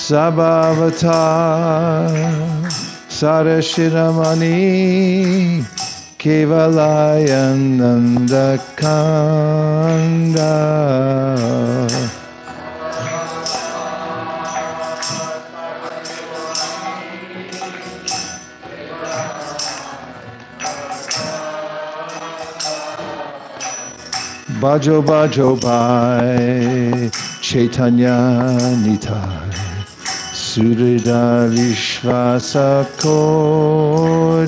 Sabhavatar Sarashiramani Kevalayananda Kanda Bajo Bajo Bhai Chaitanya Nitai Surida Vishvasa Kori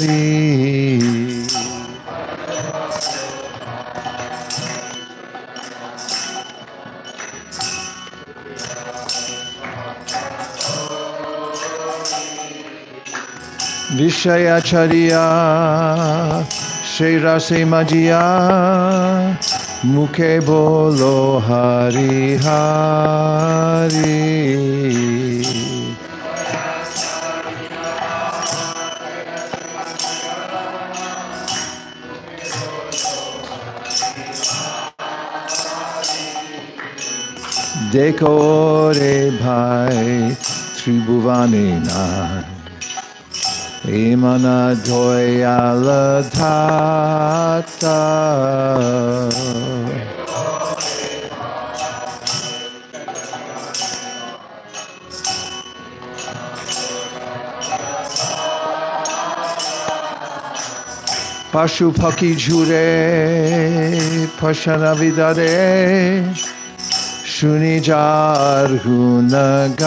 Vishayacharya Shri Rase Majia Mukhe Bolo Hari Hari Dekho re bhai Tribhuvane nai Emana Doyala Dhata Pashupaki Jure Pashanavidare Shunijar Gunagata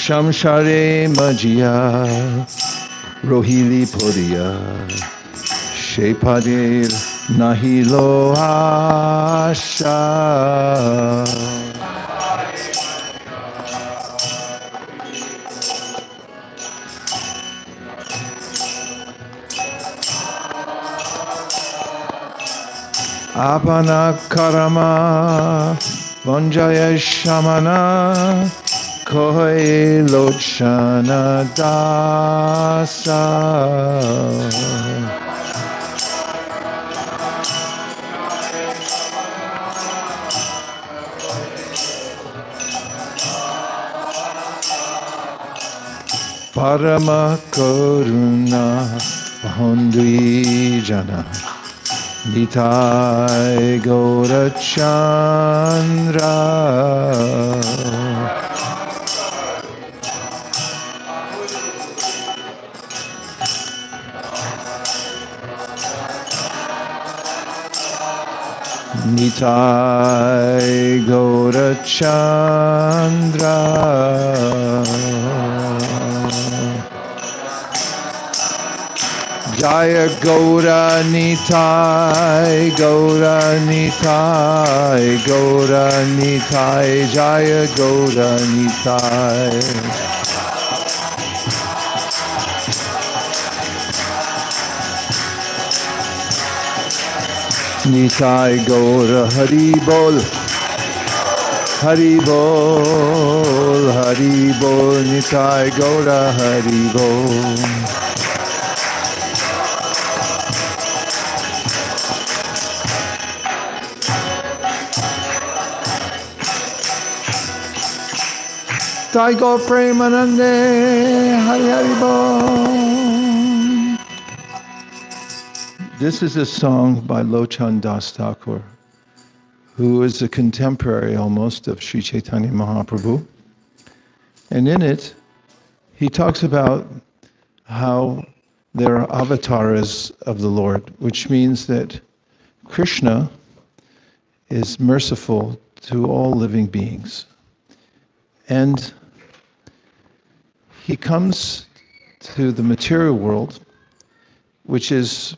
Shamshare Majia Rohili Podia Shepadir Nahilo Asha Apana Karama Vanjaya Shamana Kohe Lochana Dasa Parama Karuna Bandhi Jana Nitai Gaura Chandra Nitai Gaura Chandra Jaya Gaura Nitai Gaura Nitai Gaura Nitai Jaya Gaura Nitai Nitai Gaura Hari Bol Hari Bol Hari Bol Nitai Gaura Hari Bol Taigo Premanande Hari Hari Bol. This is a song by Lochan Das Thakur, who is a contemporary almost of Sri Chaitanya Mahaprabhu. And in it, he talks about how there are avatars of the Lord, which means that Krishna is merciful to all living beings. And he comes to the material world, which is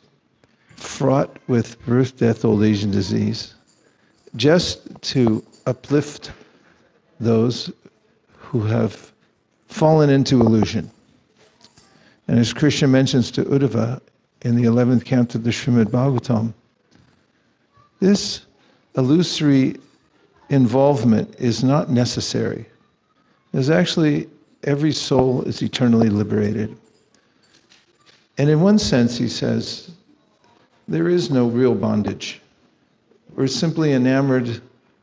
fraught with birth, death, old age, and disease, just to uplift those who have fallen into illusion. And as Krishna mentions to Uddhava in the 11th canto of the Srimad Bhagavatam, this illusory involvement is not necessary. There's actually every soul is eternally liberated. And in one sense, he says, there is no real bondage. We're simply enamored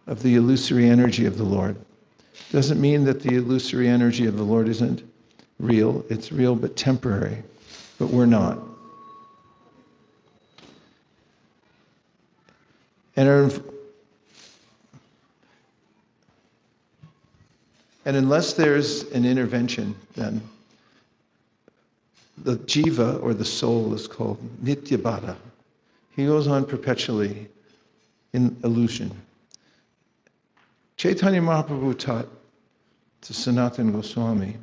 of the illusory energy of the Lord. Doesn't mean that the illusory energy of the Lord isn't real. It's real but temporary. But we're not. And unless there's an intervention, then the jiva, or the soul, is called nityabada. He goes on perpetually in illusion. Chaitanya Mahaprabhu taught to Sanatana Goswami,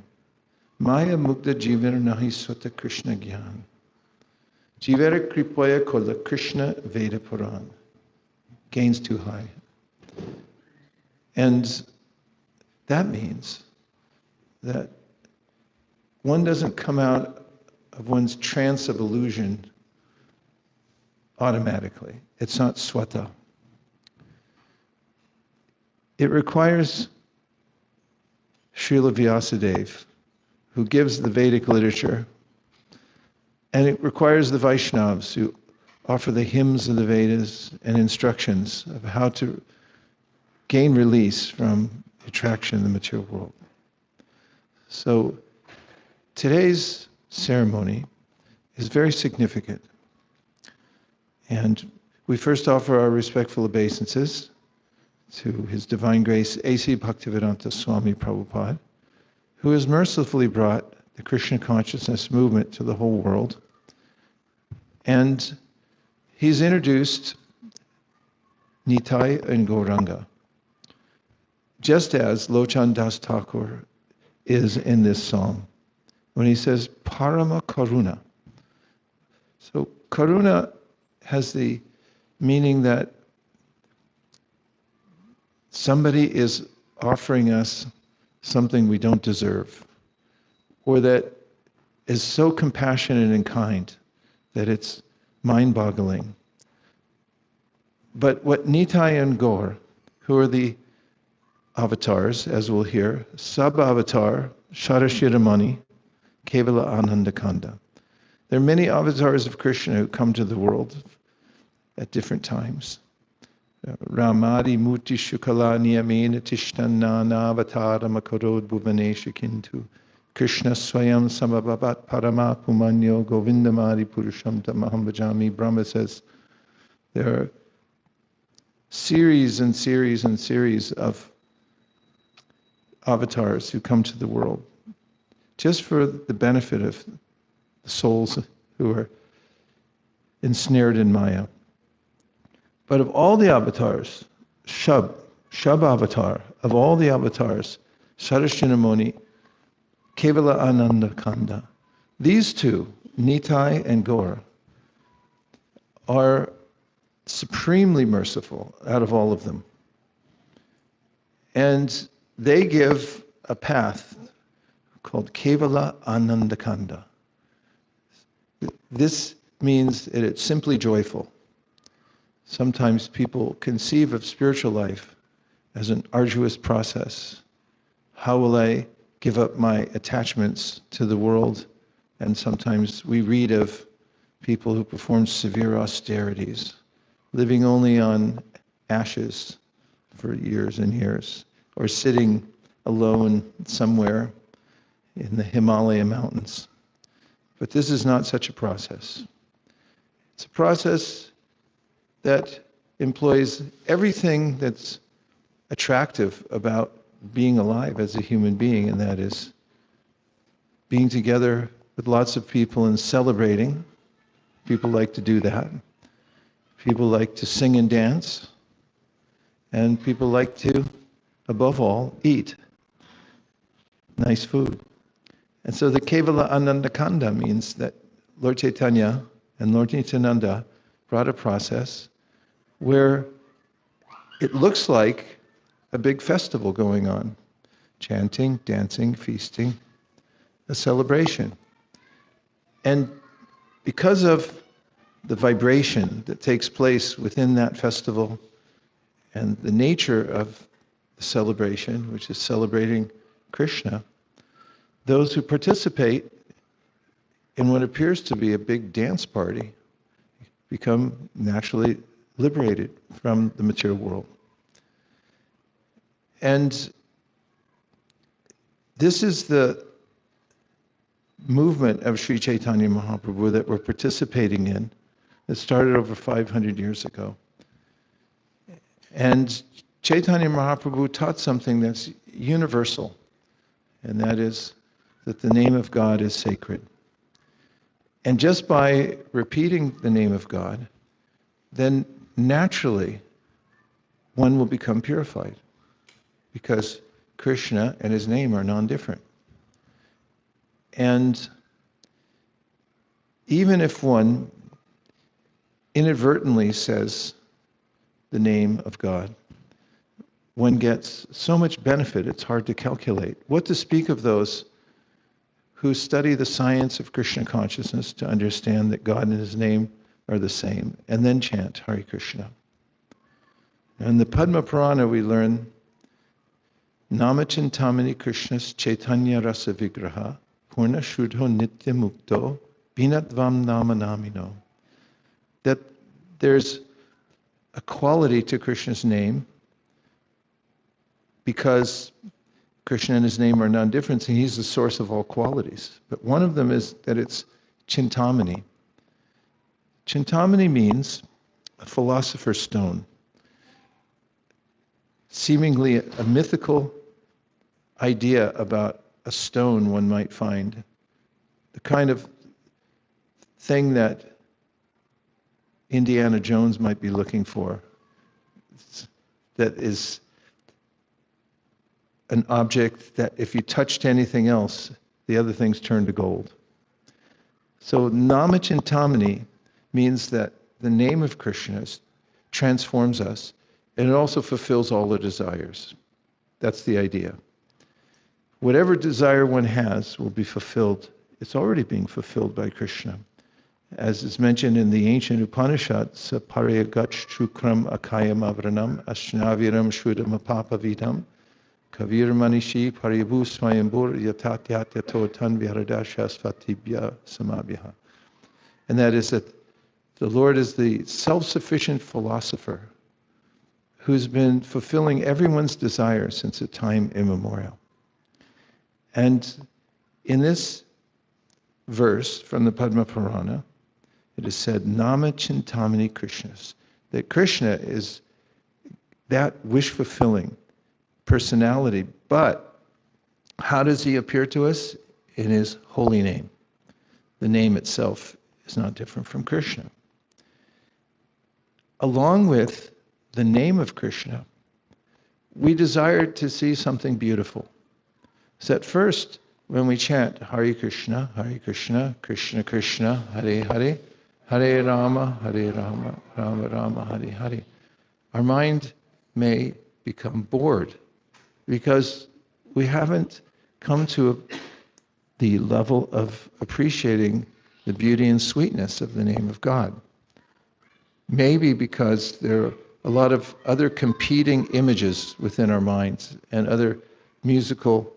Maya mukta jivera nahi sota Krishna gyan. Jivera kripaya kola Krishna Veda Puran. Gains too high. And that means that one doesn't come out of one's trance of illusion automatically. It's not swata. It requires Srila Vyasadeva, who gives the Vedic literature, and it requires the Vaishnavas, who offer the hymns of the Vedas and instructions of how to gain release from attraction in the material world. So today's ceremony is very significant. And we first offer our respectful obeisances to His Divine Grace A.C. Bhaktivedanta Swami Prabhupada, who has mercifully brought the Krishna consciousness movement to the whole world. And he's introduced Nitai and Gauranga, just as Lochan Das Thakur is in this song, when he says, Parama Karuna. So Karuna has the meaning that somebody is offering us something we don't deserve, or that is so compassionate and kind that it's mind-boggling. But what Nitai and Gaur, who are the avatars, as we'll hear, sub-avatar, Sharashiramani, Kevala Anandakanda. There are many avatars of Krishna who come to the world at different times. Ramadi Muti Shukala Niyamena Tishtannana Avatara Makarod Bhuvanesha Kintu Krishna Swayam Samabhavat Parama Pumanyo Govindamadi Purusham Tamaham Bhajami. Brahma says there are series and series and series of avatars who come to the world just for the benefit of the souls who are ensnared in Maya. But of all the avatars, Shab avatar, of all the avatars, Sarashinamoni, Kevala Ananda Kanda, these two, Nitai and Gaur, are supremely merciful out of all of them. And they give a path called Kevala Anandakanda. This means that it's simply joyful. Sometimes people conceive of spiritual life as an arduous process. How will I give up my attachments to the world? And sometimes we read of people who perform severe austerities, living only on ashes for years and years, or sitting alone somewhere in the Himalaya mountains. But this is not such a process. It's a process that employs everything that's attractive about being alive as a human being, and that is being together with lots of people and celebrating. People like to do that. People like to sing and dance. And people like to, above all, eat nice food. And so the Kevala Anandakanda means that Lord Chaitanya and Lord Nityananda brought a process where it looks like a big festival going on. Chanting, dancing, feasting, a celebration. And because of the vibration that takes place within that festival and the nature of the celebration, which is celebrating Krishna, those who participate in what appears to be a big dance party become naturally liberated from the material world. And this is the movement of Sri Chaitanya Mahaprabhu that we're participating in, that started over 500 years ago. And Chaitanya Mahaprabhu taught something that's universal, and that is that the name of God is sacred. And just by repeating the name of God, then naturally one will become purified, because Krishna and his name are non-different. And even if one inadvertently says the name of God, one gets so much benefit it's hard to calculate. What to speak of those who study the science of Krishna consciousness to understand that God and his name are the same, and then chant Hare Krishna. In the Padma Purana we learn Namachintamani Krishnas Chaitanya Rasa Vigraha Purna Shuddho Nitya Mukto Binatvam Nama Namino. That there's a quality to Krishna's name because Krishna and his name are non-different, and he's the source of all qualities. But one of them is that it's Chintamani. Chintamani means a philosopher's stone, seemingly a mythical idea about a stone one might find, the kind of thing that Indiana Jones might be looking for, that is an object that if you touched anything else, the other things turn to gold. So Namachintamani means that the name of Krishna transforms us, and it also fulfills all the desires. That's the idea. Whatever desire one has will be fulfilled. It's already being fulfilled by Krishna. As is mentioned in the ancient Upanishads, Parayagach Chukram Akayam Avranam Ashnaviram Shrudam Apapavidam Kavir Manishi Paribu Swayambur Yatatyatyato Tanviharadashasvatibhya Samabhya. And that is that the Lord is the self-sufficient philosopher who's been fulfilling everyone's desire since a time immemorial. And in this verse from the Padma Purana, it is said, Nama Chintamani Krishnas, that Krishna is that wish-fulfilling personality, but how does he appear to us? In his holy name. The name itself is not different from Krishna. Along with the name of Krishna, we desire to see something beautiful. So at first, when we chant Hare Krishna, Krishna Krishna, Hare Hare, Hare Rama, Rama Rama, Hare Hare, our mind may become bored because we haven't come to the level of appreciating the beauty and sweetness of the name of God. Maybe because there are a lot of other competing images within our minds and other musical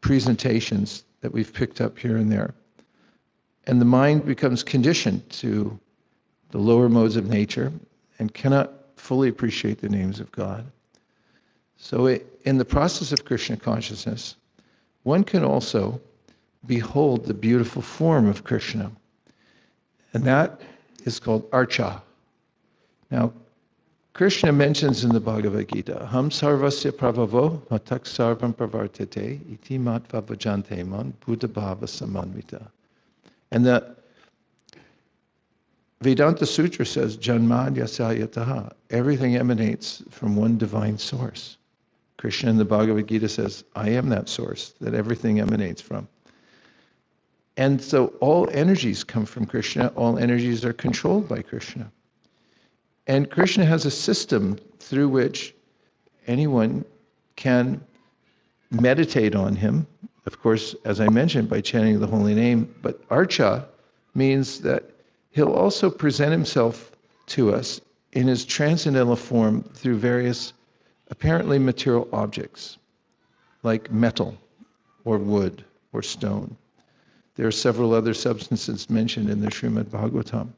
presentations that we've picked up here and there. And the mind becomes conditioned to the lower modes of nature and cannot fully appreciate the names of God. So in the process of Krishna consciousness, one can also behold the beautiful form of Krishna. And that is called archa. Now, Krishna mentions in the Bhagavad Gita, Ham sarvasya pravavo matak sarvam pravartate iti matva bhajante man buddha bhava samanvita. And the Vedanta Sutra says, Janmadya sayataha, everything emanates from one divine source. Krishna in the Bhagavad Gita says, I am that source that everything emanates from. And so all energies come from Krishna, all energies are controlled by Krishna. And Krishna has a system through which anyone can meditate on him, of course, as I mentioned, by chanting the holy name, but archa means that he'll also present himself to us in his transcendental form through various apparently material objects, like metal or wood or stone. There are several other substances mentioned in the Srimad Bhagavatam.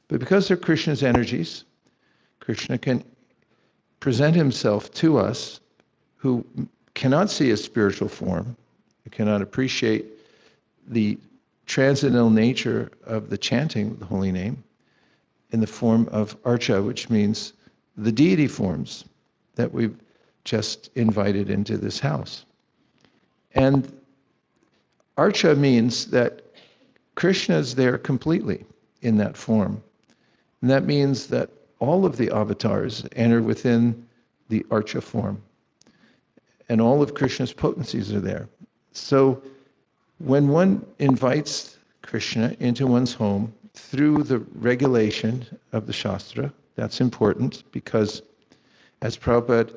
But because they're Krishna's energies, Krishna can present himself to us who cannot see a spiritual form, who cannot appreciate the transcendental nature of the chanting of the holy name, in the form of archa, which means the deity forms that we've just invited into this house. And archa means that Krishna is there completely in that form. And that means that all of the avatars enter within the archa form. And all of Krishna's potencies are there. So when one invites Krishna into one's home through the regulation of the Shastra, that's important because, as Prabhupada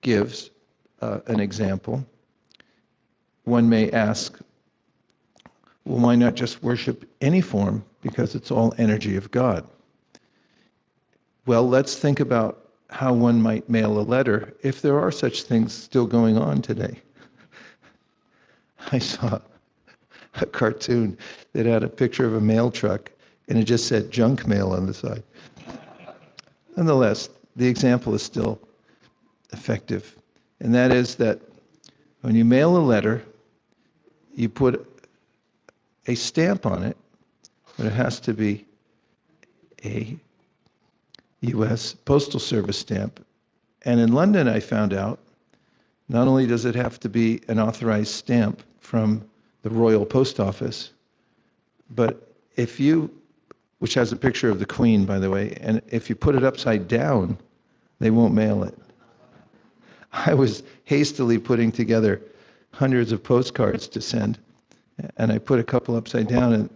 gives an example, one may ask, well, why not just worship any form because it's all energy of God? Well, let's think about how one might mail a letter if there are such things still going on today. I saw a cartoon that had a picture of a mail truck and it just said junk mail on the side. Nonetheless, the example is still effective. And that is that when you mail a letter, you put a stamp on it, but it has to be a U.S. Postal Service stamp. And in London, I found out, not only does it have to be an authorized stamp from the Royal Post Office, but if you, which has a picture of the Queen, by the way, and if you put it upside down, they won't mail it. I was hastily putting together hundreds of postcards to send, and I put a couple upside down, and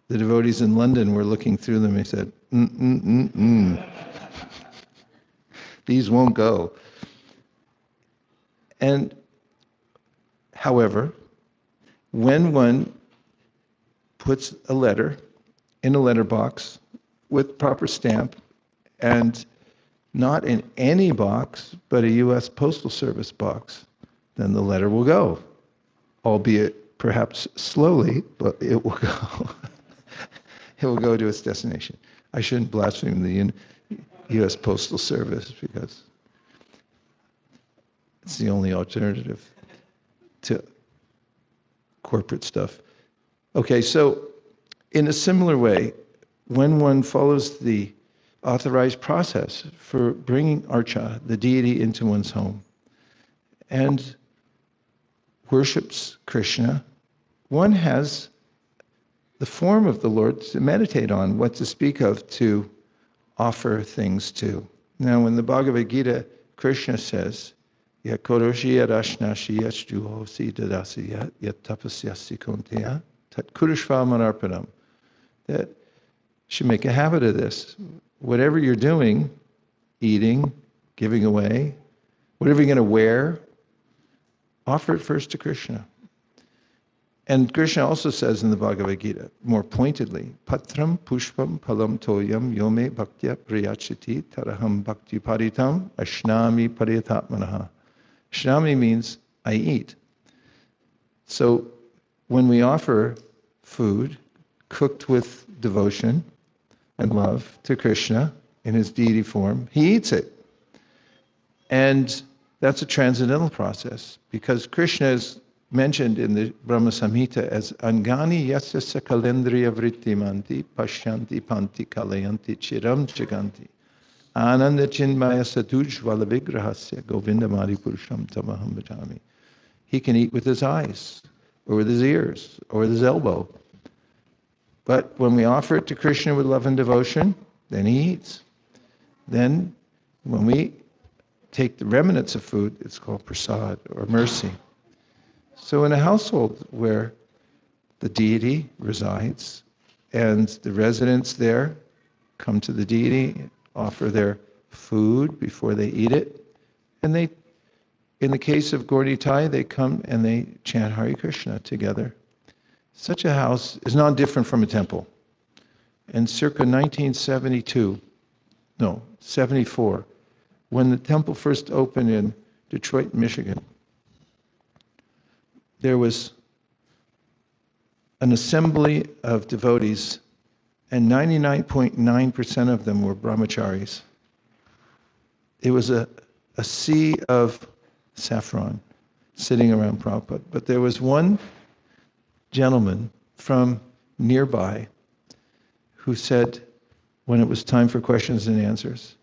the devotees in London were looking through them. They said, these won't go. And, however, when one puts a letter in a letterbox with proper stamp, and not in any box, but a U.S. Postal Service box, then the letter will go, albeit perhaps slowly, but it will go. It will go to its destination. I shouldn't blaspheme the U.S. Postal Service because it's the only alternative to corporate stuff. Okay, so in a similar way, when one follows the authorized process for bringing archa, the deity, into one's home, and worships Krishna, one has the form of the Lord to meditate on, what to speak of to offer things to. Now, in the Bhagavad Gita, Krishna says, Yakoroshi yarashnashi yachjuhosi dadasi yat tapasyasi kunteya tat kurushva manarpanam. That you should make a habit of this. Whatever you're doing, eating, giving away, whatever you're going to wear, offer it first to Krishna. And Krishna also says in the Bhagavad Gita, more pointedly, Patram pushpam palam toyam yome bhaktya priyachiti taraham bhakti paritam ashnami pariyatatmanaha. Ashnami means I eat. So when we offer food cooked with devotion and love to Krishna in his deity form, he eats it. And that's a transcendental process because Krishna is mentioned in the Brahma Samhita as Angani yasya sakalendriya vrittimanti pashyanti panti kalayanti chiram jaganti ananda chinmaya sadujvala vigrahasya govindamadi purusham tamaham bhajami. He can eat with his eyes, or with his ears, or with his elbow. But when we offer it to Krishna with love and devotion, then he eats. Then when we take the remnants of food, it's called prasad, or mercy. So in a household where the deity resides and the residents there come to the deity, offer their food before they eat it, and they, in the case of Gaur Nitai, they come and they chant Hare Krishna together. Such a house is not different from a temple. In circa 74, when the temple first opened in Detroit, Michigan, there was an assembly of devotees, and 99.9% of them were brahmacharis. It was a sea of saffron sitting around Prabhupada. But there was one gentleman from nearby who said, when it was time for questions and answers,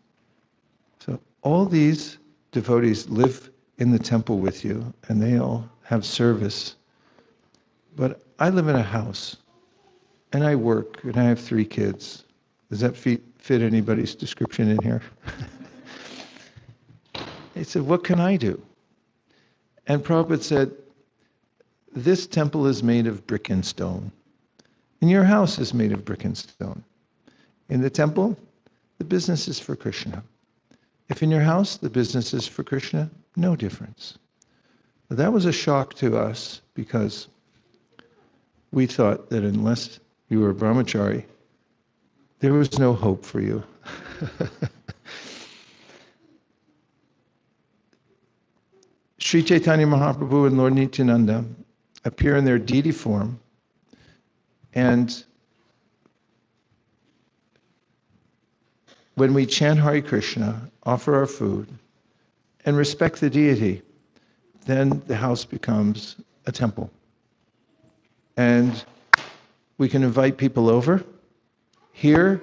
so all these devotees live in the temple with you, and they all have service. But I live in a house, and I work, and I have 3 kids. Does that fit anybody's description in here? He said, what can I do? And Prabhupada said, this temple is made of brick and stone, and your house is made of brick and stone. In the temple, the business is for Krishna. If in your house, the business is for Krishna, no difference. But that was a shock to us, because we thought that unless you were a brahmachari, there was no hope for you. Sri Chaitanya Mahaprabhu and Lord Nityananda appear in their deity form, and when we chant Hare Krishna, offer our food, and respect the deity, then the house becomes a temple. And we can invite people over. Here,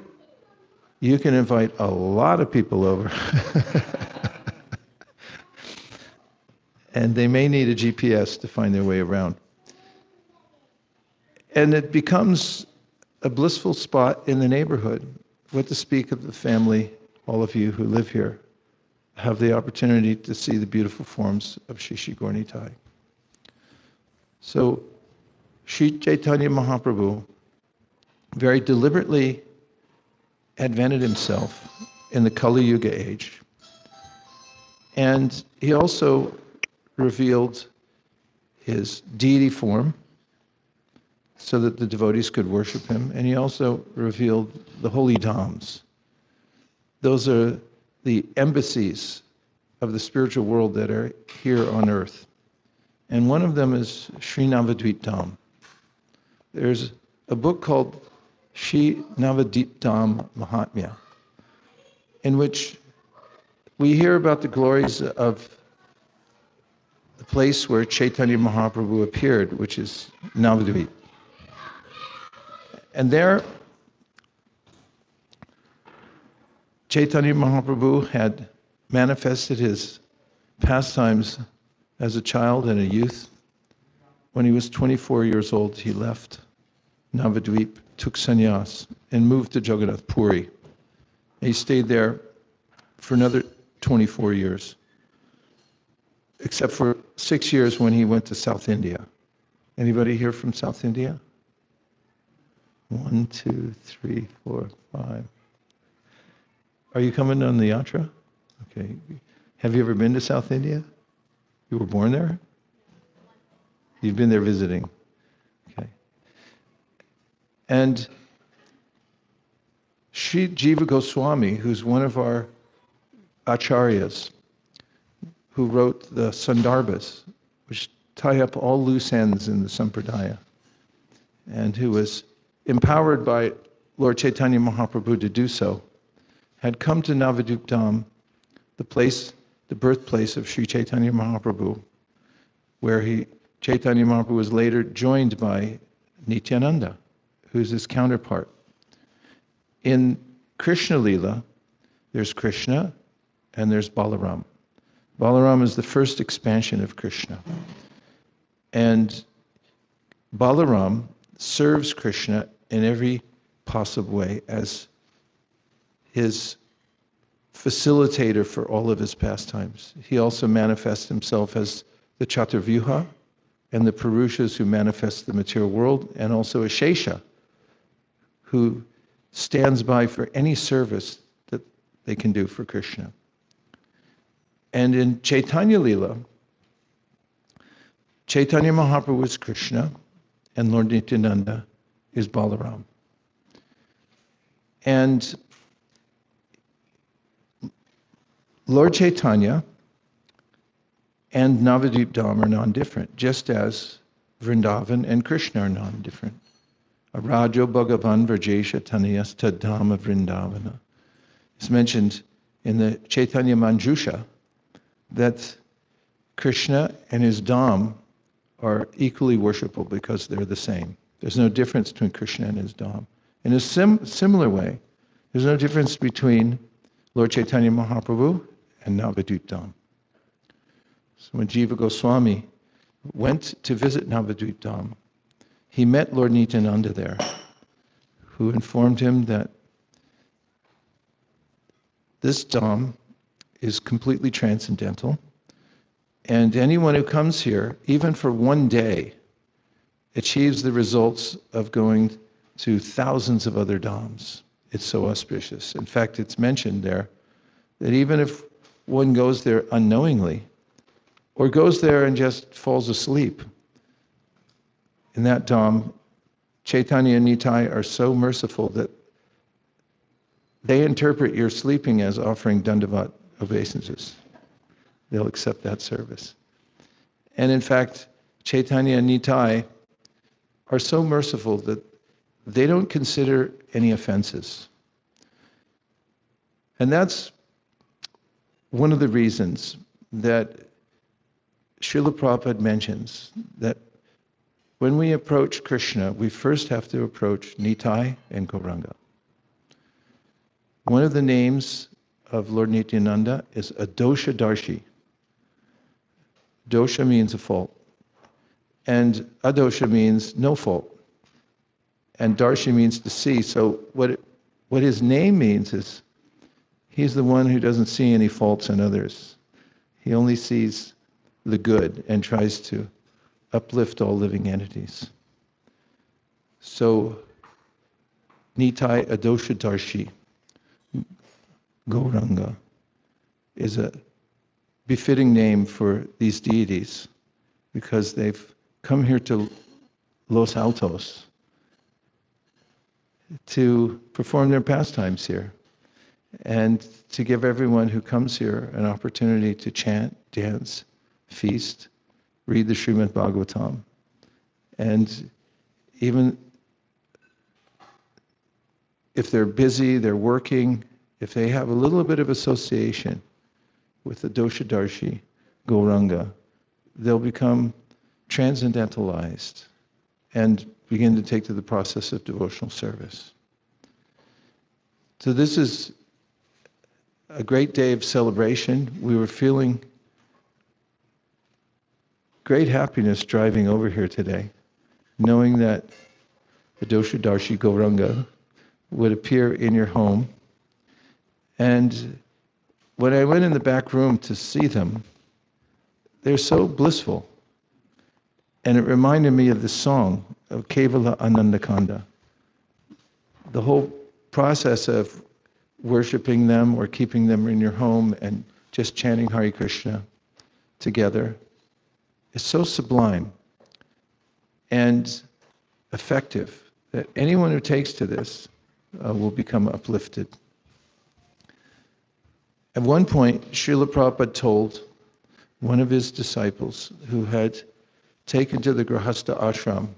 you can invite a lot of people over. And they may need a GPS to find their way around. And it becomes a blissful spot in the neighborhood. What to speak of the family, all of you who live here, have the opportunity to see the beautiful forms of Shri Shri Gaura Nitai. So, Sri Chaitanya Mahaprabhu very deliberately advented himself in the Kali Yuga age. And he also revealed his deity form so that the devotees could worship him. And he also revealed the holy dhams. Those are the embassies of the spiritual world that are here on earth. And one of them is Sri Navadvip Dham. There's a book called Sri Navadvip Dham Mahatmya, in which we hear about the glories of the place where Chaitanya Mahaprabhu appeared, which is Navadvip. And there, Chaitanya Mahaprabhu had manifested his pastimes as a child and a youth. When he was 24 years old, he left Navadvip, took sannyas, and moved to Jagannath Puri. He stayed there for another 24 years, except for 6 years when he went to South India. Anybody here from South India? 1, 2, 3, 4, 5. Are you coming on the yatra? Okay. Have you ever been to South India? You were born there? You've been there visiting. Okay. And Sri Jiva Goswami, who's one of our acharyas, who wrote the Sandarbhas, which tie up all loose ends in the Sampradaya, and who was empowered by Lord Chaitanya Mahaprabhu to do so, had come to Navadvip Dham, the birthplace of Sri Chaitanya Mahaprabhu, where Chaitanya Mahaprabhu was later joined by Nityananda, who's his counterpart. In Krishna Lila, there's Krishna and there's Balaram. Balaram is the first expansion of Krishna. And Balaram serves Krishna in every possible way as his facilitator for all of his pastimes. He also manifests himself as the Chaturvyuha and the Purushas who manifest the material world, and also a Shesha who stands by for any service that they can do for Krishna. And in Chaitanya Lila, Chaitanya Mahaprabhu is Krishna and Lord Nityananda is Balaram. And Lord Chaitanya and Navadvip Dham are non-different, just as Vrindavan and Krishna are non-different. Arajo Bhagavan Vrajesha Taniyas Tadhama Vrindavana. It's mentioned in the Chaitanya Manjusha that Krishna and his Dham are equally worshipable because they're the same. There's no difference between Krishna and his Dham. In a similar way, there's no difference between Lord Chaitanya Mahaprabhu and Navadvip Dham. So when Jiva Goswami went to visit Navadvip Dham, he met Lord Nityananda there, who informed him that this Dham is completely transcendental, and anyone who comes here, even for one day, achieves the results of going to thousands of other Dhams. It's so auspicious. In fact, it's mentioned there that even if one goes there unknowingly, or goes there and just falls asleep, in that Dham, Chaitanya and Nitai are so merciful that they interpret your sleeping as offering dandavat obeisances. They'll accept that service. And in fact, Chaitanya and Nitai are so merciful that they don't consider any offenses. And that's one of the reasons that Srila Prabhupada mentions that when we approach Krishna, we first have to approach Nitai and Gauranga. One of the names of Lord Nityananda is a dosha darshi. Dosha means a fault, and adosha means no fault, and darshi means to see. So what his name means is he's the one who doesn't see any faults in others. He only sees the good and tries to uplift all living entities. So Nitai Adosha Darshi Gauranga is a befitting name for these deities because they've come here to Los Altos to perform their pastimes here and to give everyone who comes here an opportunity to chant, dance, feast, read the Srimad Bhagavatam. And even if they're busy, they're working, if they have a little bit of association with the Doshadarshi, Gauranga, they'll become transcendentalized and begin to take to the process of devotional service. So this is a great day of celebration. We were feeling great happiness driving over here today, knowing that the Doshadarshi Gauranga would appear in your home. And when I went in the back room to see them, they're so blissful. And it reminded me of the song of Kevala Anandakanda. The whole process of worshiping them or keeping them in your home and just chanting Hare Krishna together is so sublime and effective that anyone who takes to this will become uplifted. At one point, Srila Prabhupada told one of his disciples who had taken to the Grahastha ashram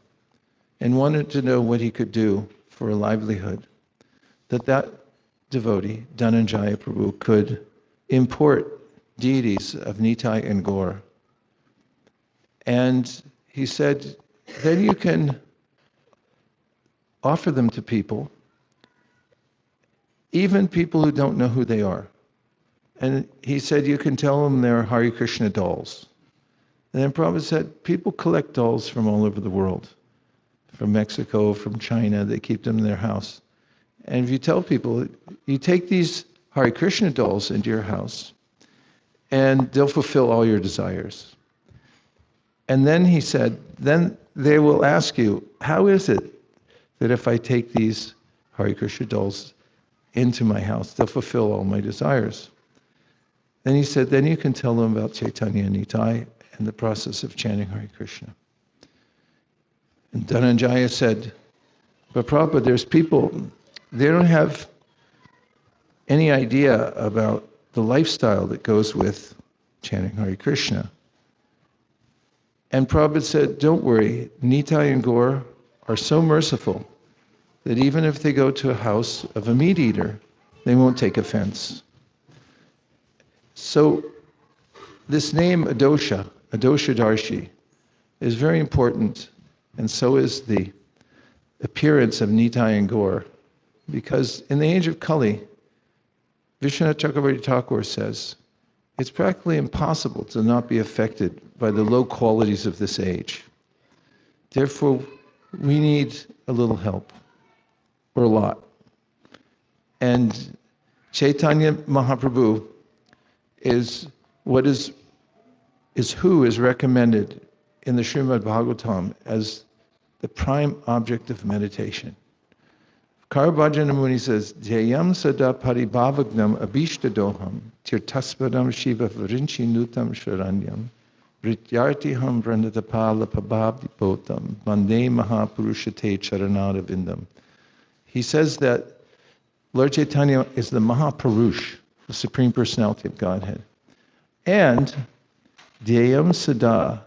and wanted to know what he could do for a livelihood, that devotee, Dhananjaya Prabhu, could import deities of Nitai and Gaur. And he said, then you can offer them to people, even people who don't know who they are. And he said, you can tell them they're Hare Krishna dolls. And then Prabhupada said, people collect dolls from all over the world, from Mexico, from China, they keep them in their house. And if you tell people, you take these Hare Krishna dolls into your house, and they'll fulfill all your desires. And then he said, then they will ask you, how is it that if I take these Hare Krishna dolls into my house, they'll fulfill all my desires? Then he said, then you can tell them about Chaitanya Nitai and the process of chanting Hare Krishna. And Dhananjaya said, but Prabhupada, there's people, they don't have any idea about the lifestyle that goes with chanting Hare Krishna. And Prabhupada said, don't worry, Nitai and Gaur are so merciful that even if they go to a house of a meat eater, they won't take offense. So this name Adosha Darshi, is very important, and so is the appearance of Nitai and Gaur, because in the age of Kali, Vishwanath Chakravarti Thakur says, it's practically impossible to not be affected by the low qualities of this age. Therefore, we need a little help, or a lot. And Chaitanya Mahaprabhu is who is recommended in the Srimad Bhagavatam as the prime object of meditation. Karabhajana Muni says, Jayam sada paribhavagnam abhishtadoham tirtaspadam shiva varinchi nutam sharanyam vrityartiham vrandadapala pabhabdipotam vande mahapurushate charanadavindam. He says that Lord Chaitanya is the Mahapurush, the Supreme Personality of Godhead. And Dhyayam Sada,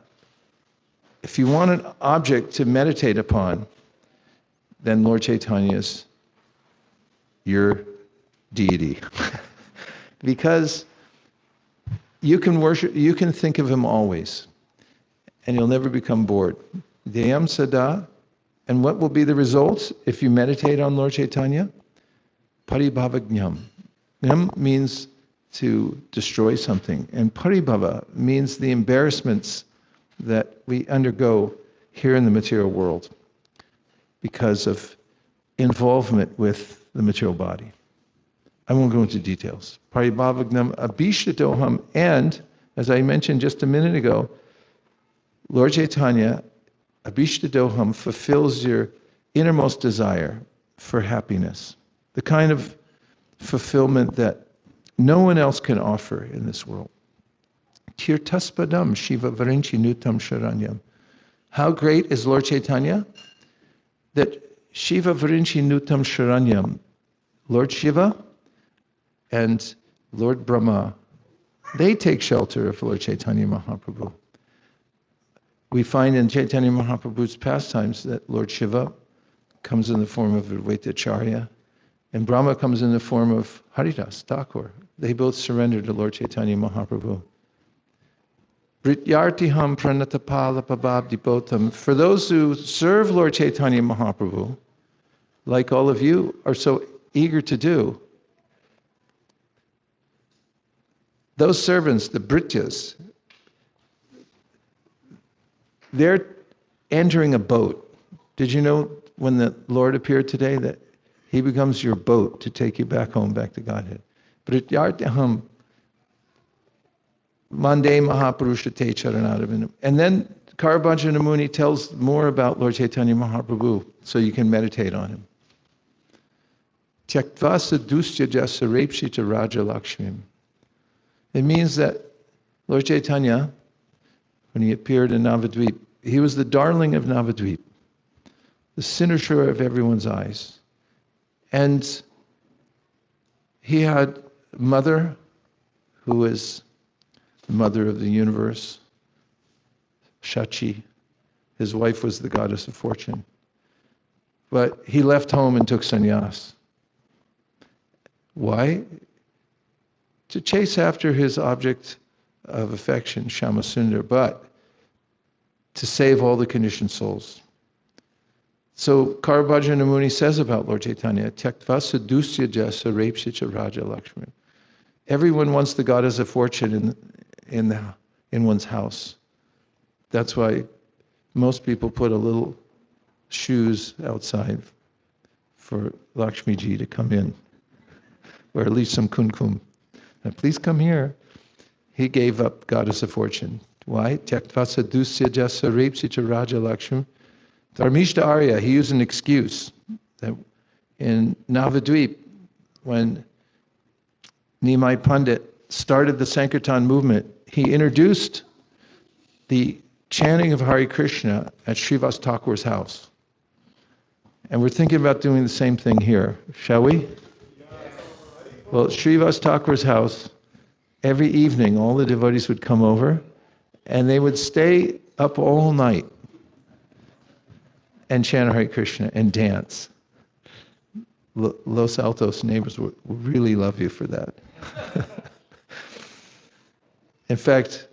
if you want an object to meditate upon, then Lord Chaitanya is your deity. Because you can worship, you can think of him always, and you'll never become bored. Dhyayam Sada, and what will be the results if you meditate on Lord Chaitanya? Paribhavagnyam. Nyam means to destroy something, and paribhava means the embarrassments that we undergo here in the material world because of involvement with the material body. I won't go into details. Paribhavagnam abhishtadoham, and as I mentioned just a minute ago, Lord Chaitanya, abhishtadoham, fulfills your innermost desire for happiness, the kind of fulfillment that no one else can offer in this world. Tirtaspadam Shiva Varinchi Nutam Sharanyam. How great is Lord Chaitanya? That Shiva Varinchi Nutam Sharanyam, Lord Shiva and Lord Brahma, they take shelter of Lord Chaitanya Mahaprabhu. We find in Chaitanya Mahaprabhu's pastimes that Lord Shiva comes in the form of Advaitacharya, and Brahma comes in the form of Haridas Thakur. They both surrender to Lord Chaitanya Mahaprabhu. Vrityartiham pranatapala pabhabdipotam. For those who serve Lord Chaitanya Mahaprabhu, like all of you are so eager to do, those servants, the Brityas, they're entering a boat. Did you know when the Lord appeared today that he becomes your boat to take you back home, back to Godhead? Vrityartiham mande mahapurushate charanadavinam. And then Karabhajana Muni tells more about Lord Chaitanya Mahaprabhu so you can meditate on him. Tyaktva sadustya jasa repshita raja lakshmim. It means that Lord Chaitanya, when he appeared in Navadvip, he was the darling of Navadvip, the cynosure of everyone's eyes. And he had a mother who was the mother of the universe, Shachi. His wife was the goddess of fortune. But he left home and took sannyas. Why? To chase after his object of affection, Shyamasundar, but to save all the conditioned souls. So Karabhajana Muni says about Lord Chaitanya, Tyaktva sadusya jasa repshicha raja lakshmi. Everyone wants the goddess of fortune in one's house. That's why most people put a little shoes outside for Lakshmi Ji to come in, or at least some kumkum. Now, please come here. He gave up goddess of fortune. Why? Tyaktva sadusya jasa repshicha raja lakshmi. Dharmishta Arya, he used an excuse that in Navadvip, when Nimai Pandit started the Sankirtan movement, he introduced the chanting of Hare Krishna at Srivas Thakur's house. And we're thinking about doing the same thing here, shall we? Well, at Srivas Thakur's house, every evening all the devotees would come over and they would stay up all night and chant Hare Krishna and dance. Los Altos neighbors would really love you for that. In fact,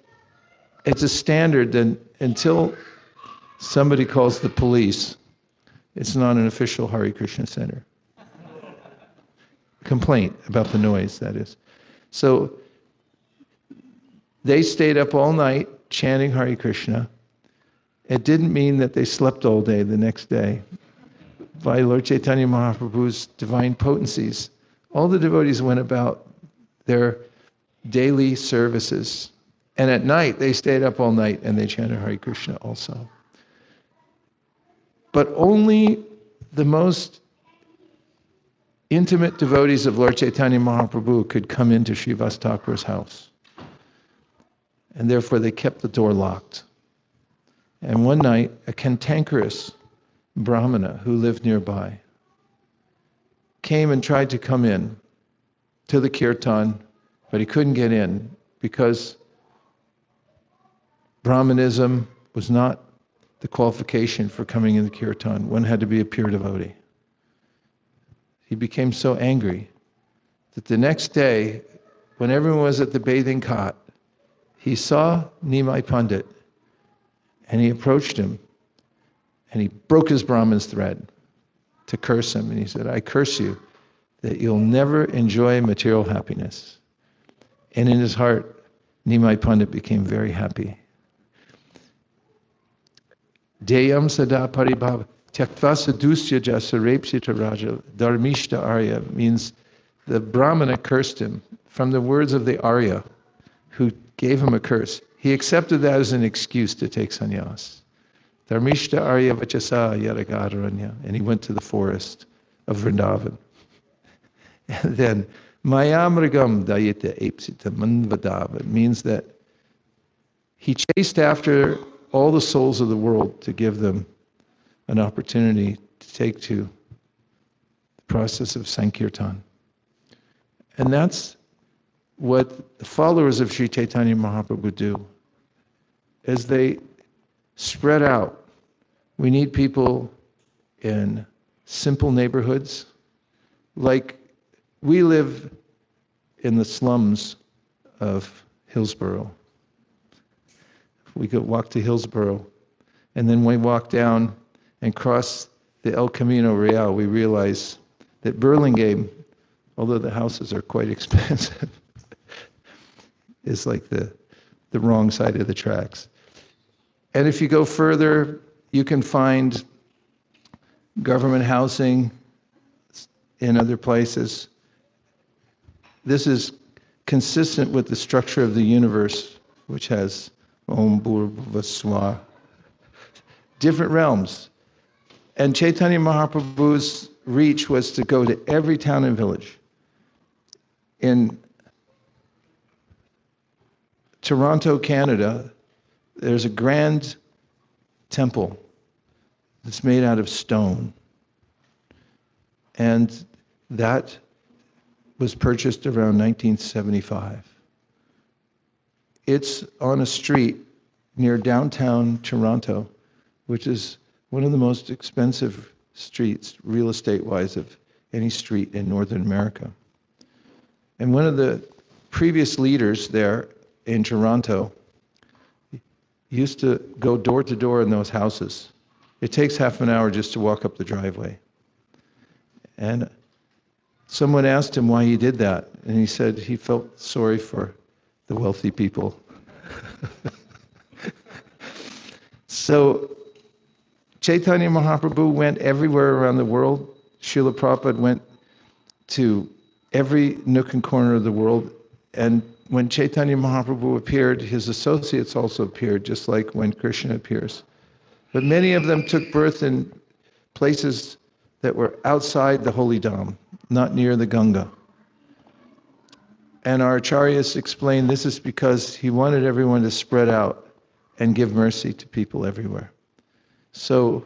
it's a standard that until somebody calls the police, it's not an official Hare Krishna center. Complaint about the noise, that is. So they stayed up all night chanting Hare Krishna. It didn't mean that they slept all day the next day. By Lord Chaitanya Mahaprabhu's divine potencies, all the devotees went about their daily services. And at night, they stayed up all night and they chanted Hare Krishna also. But only the most intimate devotees of Lord Chaitanya Mahaprabhu could come into Srivas Thakur's house. And therefore they kept the door locked. And one night, a cantankerous Brahmana who lived nearby came and tried to come in to the kirtan, but he couldn't get in because Brahmanism was not the qualification for coming in the kirtan. One had to be a pure devotee. He became so angry that the next day, when everyone was at the bathing cot, he saw Nimai Pandit and he approached him and he broke his Brahman's thread to curse him. And he said, I curse you that you'll never enjoy material happiness. And in his heart, Nimai Pandit became very happy. Deyam sada paribhava tyaktva sadusya jasa repsita raja dharmishta arya means the Brahmana cursed him from the words of the Arya who gave him a curse. He accepted that as an excuse to take sannyas. Dharmishta arya vachasa yadagaranya, and he went to the forest of Vrindavan. And then mayamragam dayita epsita manvadava means that he chased after all the souls of the world to give them an opportunity to take to the process of Sankirtan. And that's what the followers of Sri Chaitanya Mahaprabhu do. As they spread out, we need people in simple neighborhoods. Like we live in the slums of Hillsborough. We could walk to Hillsborough, and then we walk down and cross the El Camino Real, we realize that Burlingame, although the houses are quite expensive, is like the wrong side of the tracks. And if you go further, you can find government housing in other places. This is consistent with the structure of the universe, which has Om Bhurvaswa, different realms. And Chaitanya Mahaprabhu's reach was to go to every town and village. In Toronto, Canada, there's a grand temple that's made out of stone. And that was purchased around 1975. It's on a street near downtown Toronto, which is one of the most expensive streets, real estate-wise, of any street in Northern America. And one of the previous leaders there in Toronto used to go door to door in those houses. It takes half an hour just to walk up the driveway. And someone asked him why he did that, and he said he felt sorry for the wealthy people. So Chaitanya Mahaprabhu went everywhere around the world. Srila Prabhupada went to every nook and corner of the world. And when Chaitanya Mahaprabhu appeared, his associates also appeared, just like when Krishna appears. But many of them took birth in places that were outside the holy dham, not near the Ganga. And our acharyas explained this is because he wanted everyone to spread out and give mercy to people everywhere. So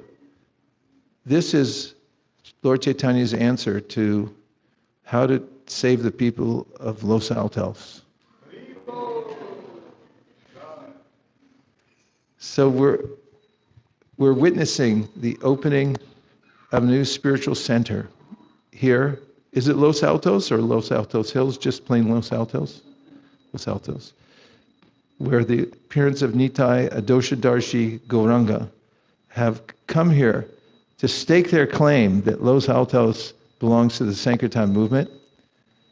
this is Lord Chaitanya's answer to how to save the people of Los Altos. So we're witnessing the opening of a new spiritual center here. Is it Los Altos or Los Altos Hills? Just plain Los Altos? Los Altos. Where the parents of Nitai Adosha Darshi Gauranga have come here to stake their claim that Los Altos belongs to the Sankirtan movement.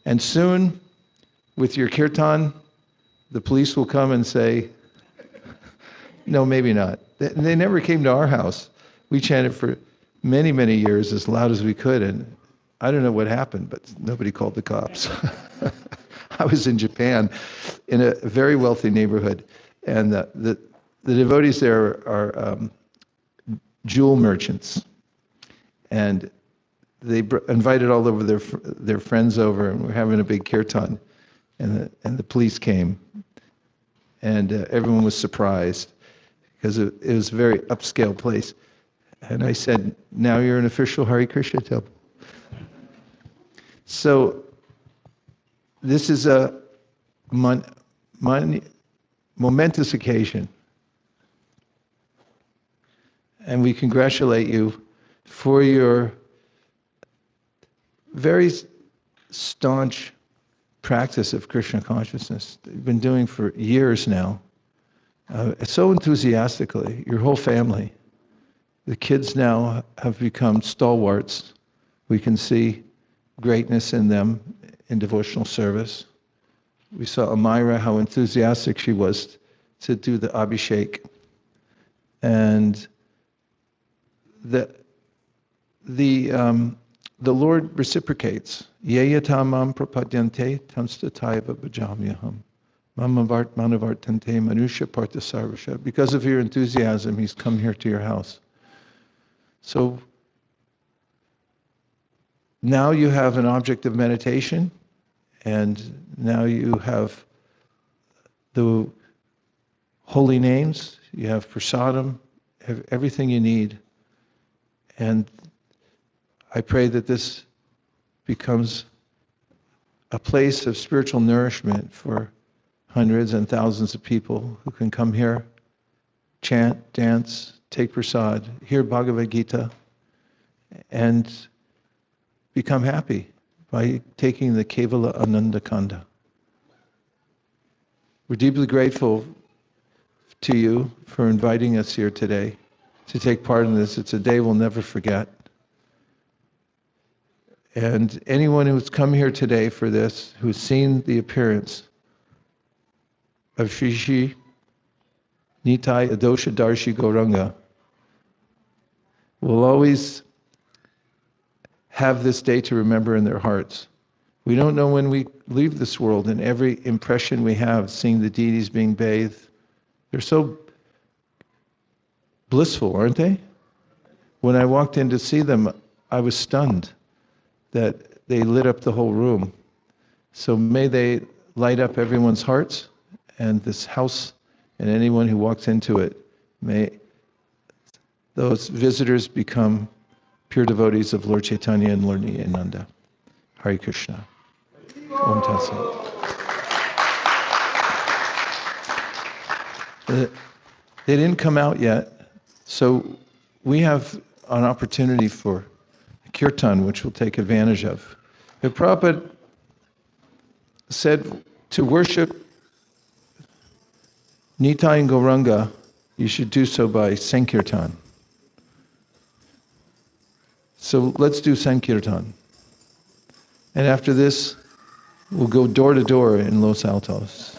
And soon, with your kirtan, the police will come and say, no, maybe not. They never came to our house. We chanted for many, many years as loud as we could, and I don't know what happened, but nobody called the cops. I was in Japan in a very wealthy neighborhood, and the devotees there are jewel merchants, and they invited all over their friends over, and we're having a big kirtan, and the police came, and everyone was surprised because it was a very upscale place. And I said, now you're an official Hare Krishna temple. So this is a momentous occasion. And we congratulate you for your very staunch practice of Krishna consciousness that you've been doing for years now. So enthusiastically, your whole family. The kids now have become stalwarts. We can see greatness in them in devotional service. We saw Amira, how enthusiastic she was to do the Abhishek. And the Lord reciprocates. Yeyatamam prapadyante tamstataiva bhajamyaham. Mamavart manavartante manusha parthasarvasha. Because of your enthusiasm, he's come here to your house. So now you have an object of meditation, and now you have the holy names, you have prasadam, everything you need. And I pray that this becomes a place of spiritual nourishment for hundreds and thousands of people who can come here, chant, dance, take prasad, hear Bhagavad Gita, and become happy by taking the Kevala Ananda Kanda. We're deeply grateful to you for inviting us here today to take part in this. It's a day we'll never forget. And anyone who's come here today for this, who's seen the appearance of Shri Shri Nitai Adosha Darshi Gauranga, will always have this day to remember in their hearts. We don't know when we leave this world, and every impression we have, seeing the deities being bathed, they're so blissful, aren't they? When I walked in to see them, I was stunned that they lit up the whole room. So may they light up everyone's hearts, and this house, and anyone who walks into it, may those visitors become pure devotees of Lord Chaitanya and Lord Nityananda. Hare Krishna. Om Tat Sat. They didn't come out yet, so we have an opportunity for kirtan, which we'll take advantage of. The Prabhupada said to worship Nitai and Gauranga, you should do so by Sankirtan. So let's do Sankirtan. And after this, we'll go door to door in Los Altos.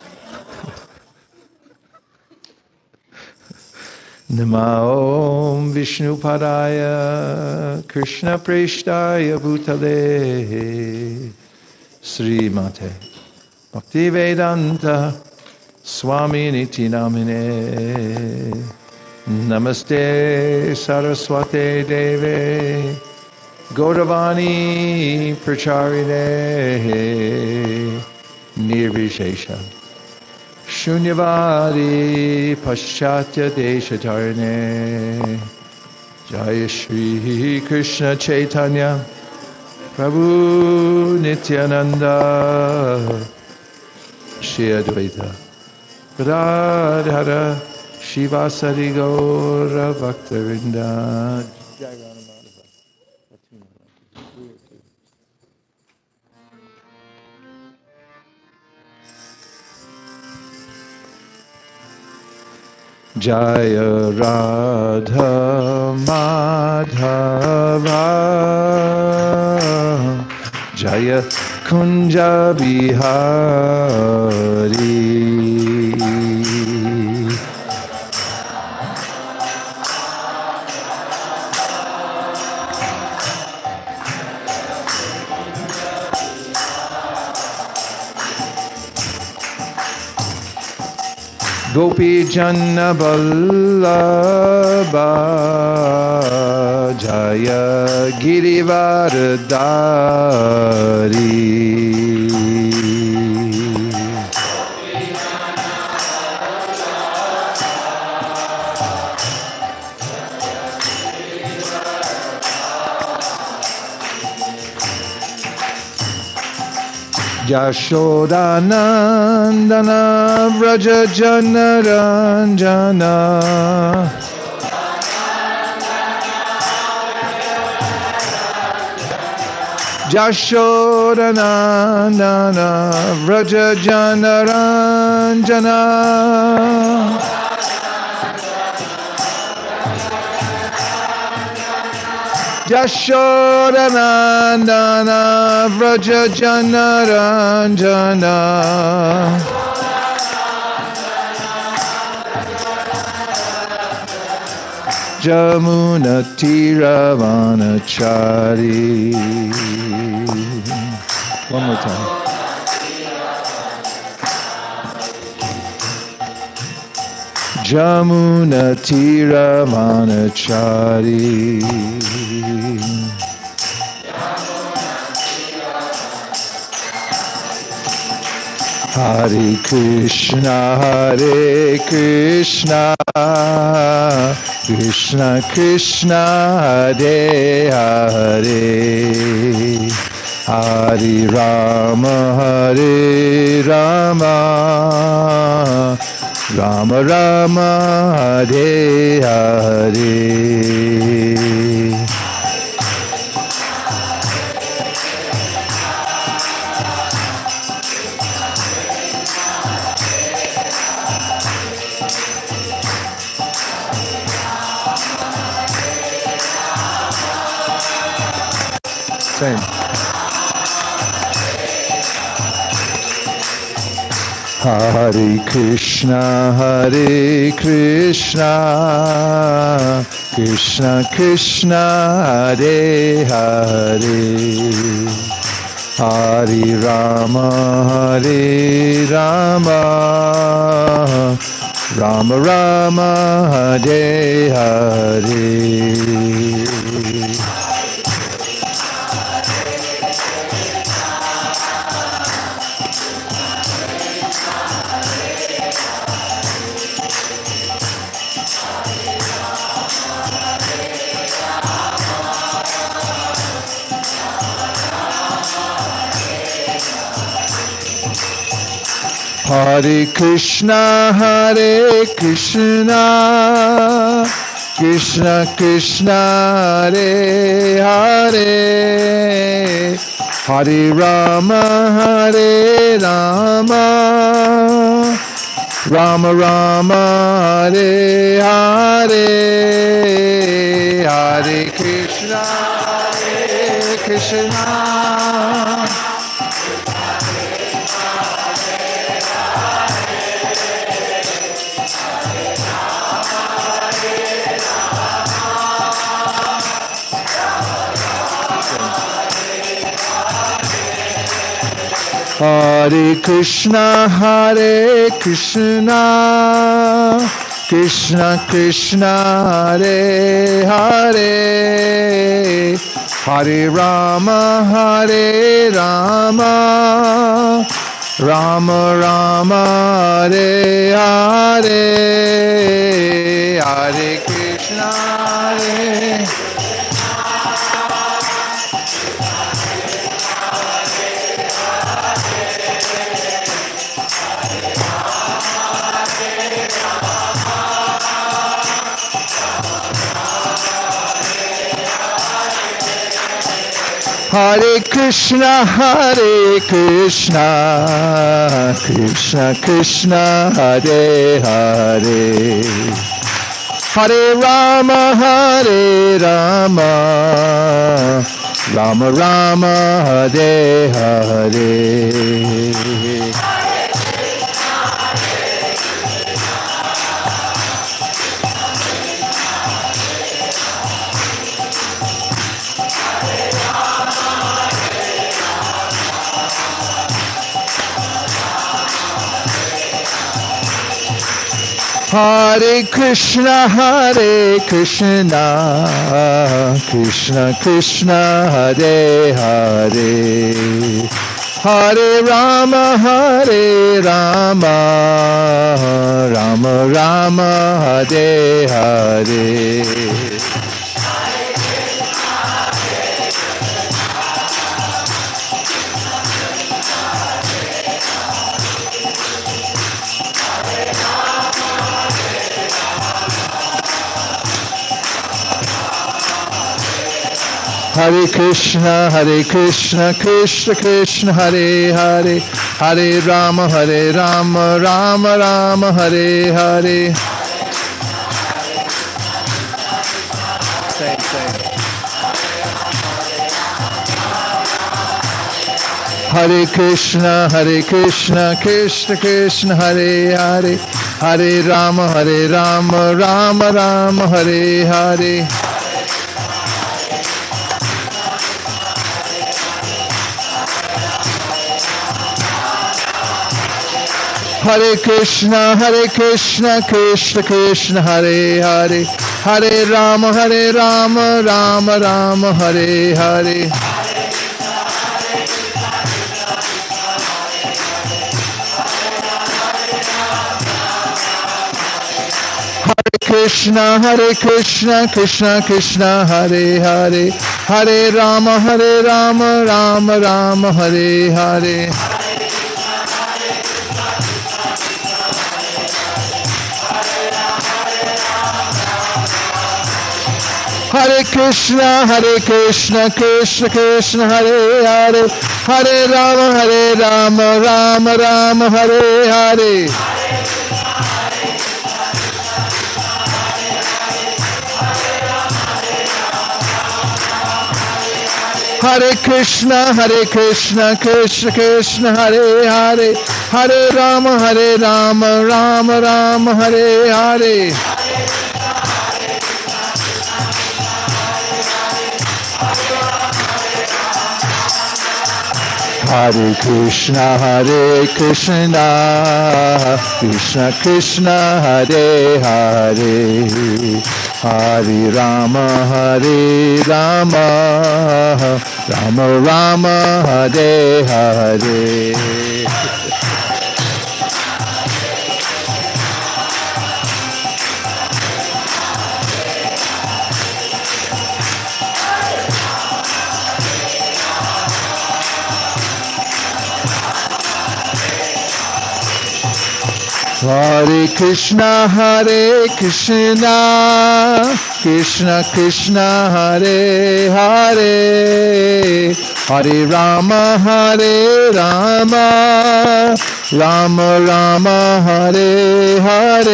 Namo Vishnu Padaya Krishna Preshtaya Bhutale Sri Mate Bhaktivedanta Swami Niti Namine Namaste Saraswate Deve Gauravani Pracharine Nirvishesha Shunyavadi Paschatya Deshatarne Jaya Shri Krishna Chaitanya Prabhu Nityananda Shri Advaita Radhara Shiva Sari Gaura Bhaktarinda. Jaya Radha Madhava Jaya Kunja Bihari Gopi Janna Vallabha Jaya Girivardhari Yashodanandana Vraja Janaranjana Yashodanandana Vraja Janaranjana Yashodanandana Vraja Janaranjana Jamuna Tiravanachari. One more time. Jamuna Tiravanachari. Hare Krishna, Krishna Krishna, Hare Hare, Hare Rama, Rama Rama, Hare Hare. Same. Hare Krishna, Krishna Krishna, Hare Hare, Hare Rama, Rama Rama, Hare Hare. Hare Krishna, Krishna Krishna, Hare Hare, Hare Rama, Rama Rama, Hare Hare, Hare Krishna, Krishna. Hare Krishna, Krishna Krishna, Hare Hare, Hare Rama, Rama Rama, Hare Hare, Hare Krishna, Hare. Hare Krishna, Krishna Krishna, Hare Hare, Hare Rama, Rama Rama, Hare Hare. Hare Krishna, Krishna Krishna, Hare Hare, Hare Rama, Rama Rama, Hare Hare. Hare Krishna, Krishna Krishna, Hare Hare, Hare Rama, Rama Rama, Hare Hare. Same. Hare Krishna, Krishna Krishna, Hare Hare, Hare Rama, Rama Rama, Hare Hare. Hare Krishna, Krishna Krishna, Hare Hare, Hare Rama, Rama Rama, Hare Hare. Hare Krishna, Krishna Krishna, Hare Hare, Hare Rama, Rama Rama, Hare Hare. Hare Krishna, Krishna Krishna, Hare Hare, Hare Rama, Rama Rama, Hare Hare. Hare Krishna, Krishna Krishna, Hare Hare, Hare Rama, Rama Rama, Hare Hare. Hare Krishna, Krishna Krishna, Hare Hare, Hare Rama, Rama Rama, Hare Hare. Hare Krishna, Krishna Krishna, Hare Hare, Hare Rama, Rama Rama, Hare Hare.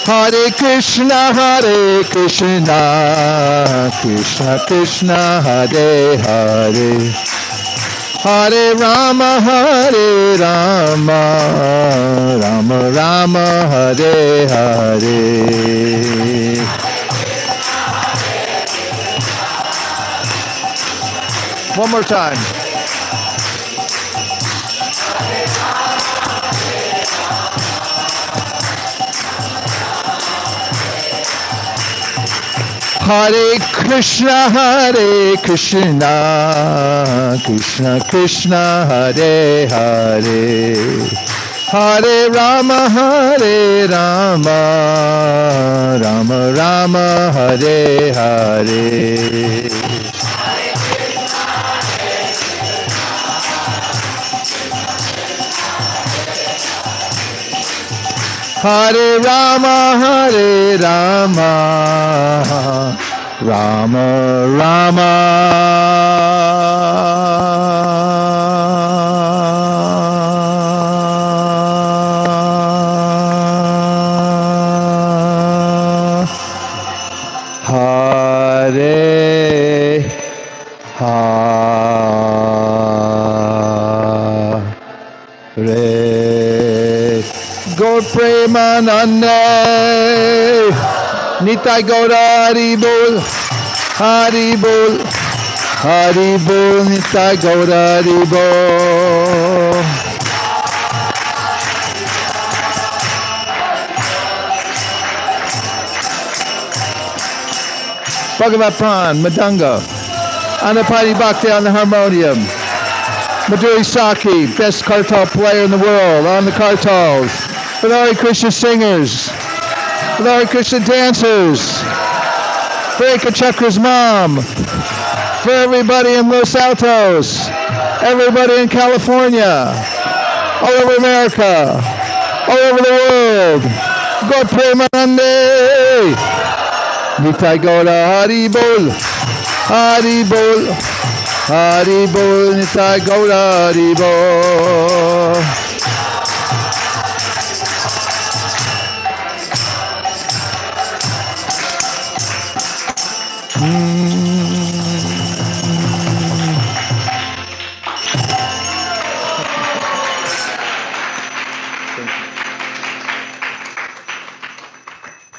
Hare Krishna, Krishna Krishna, Hare Hare, Hare Rama, Rama Rama, Hare Hare. One more time. Hare Krishna, Krishna Krishna, Hare Hare, Hare Rama, Rama Rama, Hare Hare. Hare Rama, Rama Rama. Hare Hare. Gaur Premanande, Nitai Gaura Haribol, Haribol, Haribol, Nitai Gaura Haribol. Bhagavad Pran, Madanga, Anapati Bhakti on the harmonium, Madhuri Saki, best kartal player in the world, on the kartals, with Hare Krishna singers, with Hare Krishna dancers, for Eka Chakra's mom, for everybody in Los Altos, everybody in California, all over America, all over the world. Gaur Premanande, Nitai Gaura Haribol, Haribol, Haribol, Nitai Gaura Haribol.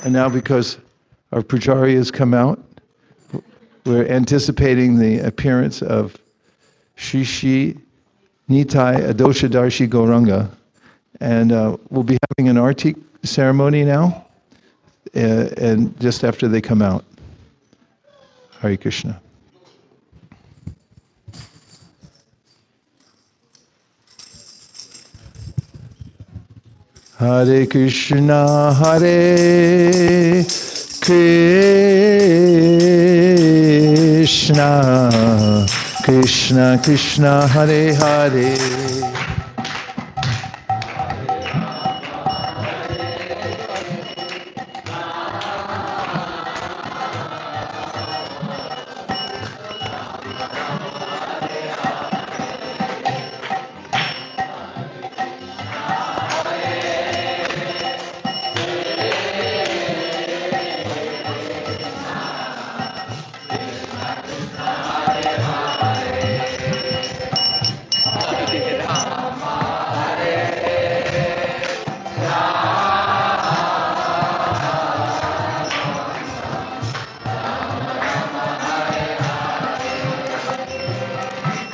And now, because our Pujari has come out, we're anticipating the appearance of Shri Shri Nitai Adoshadarshi Gauranga. And we'll be having an arti ceremony now, and just after they come out. Hare Krishna. Hare Krishna, Hare Krishna, Krishna Krishna, Hare Hare.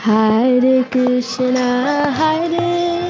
Hare Krishna, Hare